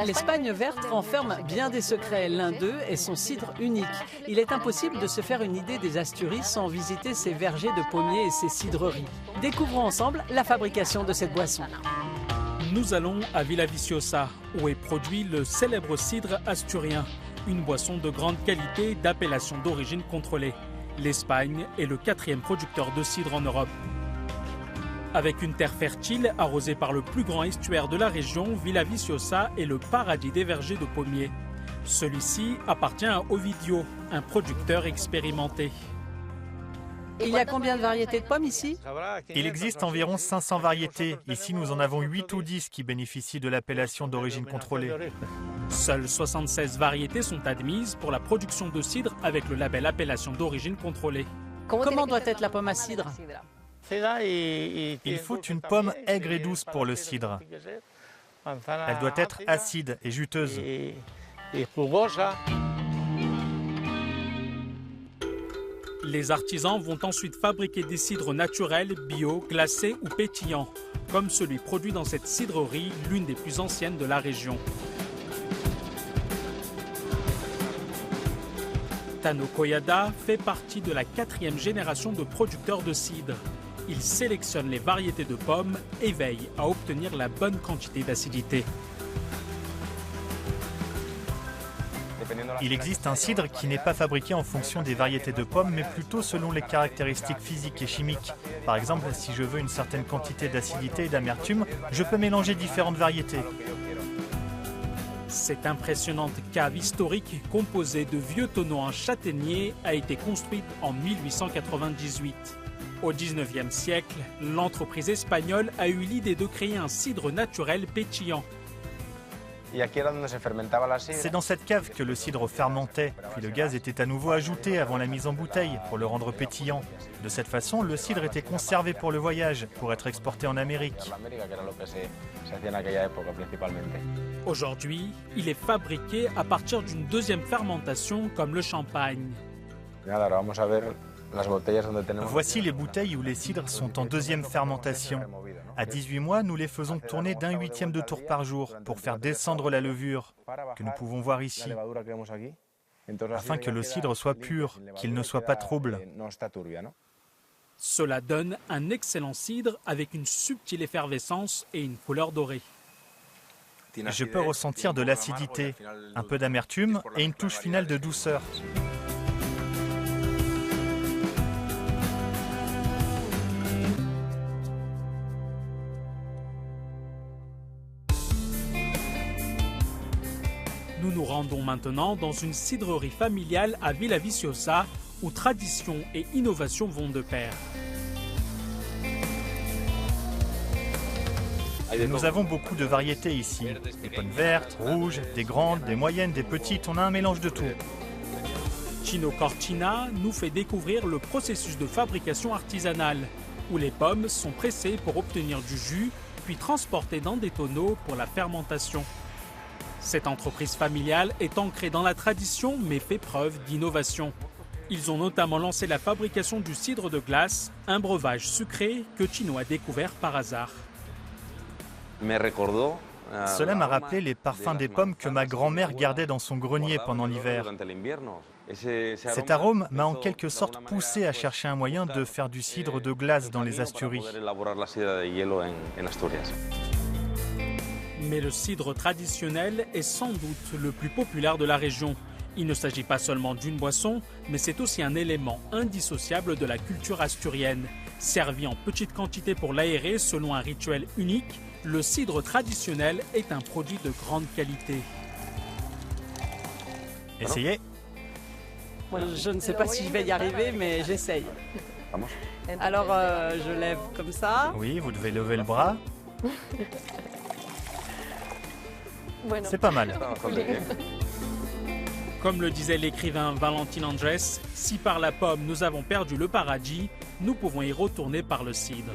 L'Espagne verte renferme bien des secrets. L'un d'eux est son cidre unique. Il est impossible de se faire une idée des Asturies sans visiter ses vergers de pommiers et ses cidreries. Découvrons ensemble la fabrication de cette boisson. Nous allons à Villaviciosa, où est produit le célèbre cidre asturien, une boisson de grande qualité d'appellation d'origine contrôlée. L'Espagne est le 4e producteur de cidre en Europe. Avec une terre fertile arrosée par le plus grand estuaire de la région, Villaviciosa est le paradis des vergers de pommiers. Celui-ci appartient à Ovidio, un producteur expérimenté. Il y a combien de variétés de pommes ici? Il existe environ 500 variétés. Ici, nous en avons 8 ou 10 qui bénéficient de l'appellation d'origine contrôlée. Seules 76 variétés sont admises pour la production de cidre avec le label appellation d'origine contrôlée. Comment doit être la pomme à cidre? Il faut une pomme aigre et douce pour le cidre. Elle doit être acide et juteuse. Les artisans vont ensuite fabriquer des cidres naturels, bio, glacés ou pétillants, comme celui produit dans cette cidrerie, l'une des plus anciennes de la région. Tano Koyada fait partie de la 4e génération de producteurs de cidre. Il sélectionne les variétés de pommes et veille à obtenir la bonne quantité d'acidité. Il existe un cidre qui n'est pas fabriqué en fonction des variétés de pommes, mais plutôt selon les caractéristiques physiques et chimiques. Par exemple, si je veux une certaine quantité d'acidité et d'amertume, je peux mélanger différentes variétés. Cette impressionnante cave historique, composée de vieux tonneaux en châtaignier, a été construite en 1898. Au XIXe siècle, l'entreprise espagnole a eu l'idée de créer un cidre naturel pétillant. C'est dans cette cave que le cidre fermentait, puis le gaz était à nouveau ajouté avant la mise en bouteille pour le rendre pétillant. De cette façon, le cidre était conservé pour le voyage, pour être exporté en Amérique. Aujourd'hui, il est fabriqué à partir d'une 2e fermentation comme le champagne. Voici les bouteilles où les cidres sont en 2e fermentation. À 18 mois, nous les faisons tourner d'un 8e de tour par jour pour faire descendre la levure, que nous pouvons voir ici, afin que le cidre soit pur, qu'il ne soit pas trouble. Cela donne un excellent cidre avec une subtile effervescence et une couleur dorée. Je peux ressentir de l'acidité, un peu d'amertume et une touche finale de douceur. Nous nous rendons maintenant dans une cidrerie familiale à Villaviciosa où tradition et innovation vont de pair. Nous avons beaucoup de variétés ici. Des pommes vertes, rouges, des grandes, des moyennes, des petites, on a un mélange de tout. Chino Cortina nous fait découvrir le processus de fabrication artisanale, où les pommes sont pressées pour obtenir du jus, puis transportées dans des tonneaux pour la fermentation. Cette entreprise familiale est ancrée dans la tradition mais fait preuve d'innovation. Ils ont notamment lancé la fabrication du cidre de glace, un breuvage sucré que Chino a découvert par hasard. Cela m'a rappelé les parfums des pommes que ma grand-mère gardait dans son grenier pendant l'hiver. Cet arôme m'a en quelque sorte poussé à chercher un moyen de faire du cidre de glace dans les Asturies. Mais le cidre traditionnel est sans doute le plus populaire de la région. Il ne s'agit pas seulement d'une boisson, mais c'est aussi un élément indissociable de la culture asturienne. Servi en petite quantité pour l'aérer selon un rituel unique, le cidre traditionnel est un produit de grande qualité. Essayez. Je ne sais pas si je vais y arriver, mais j'essaye. Alors, je lève comme ça. Oui, vous devez lever le bras. C'est pas mal. Comme le disait l'écrivain Valentin Andrés, si par la pomme nous avons perdu le paradis, nous pouvons y retourner par le cidre.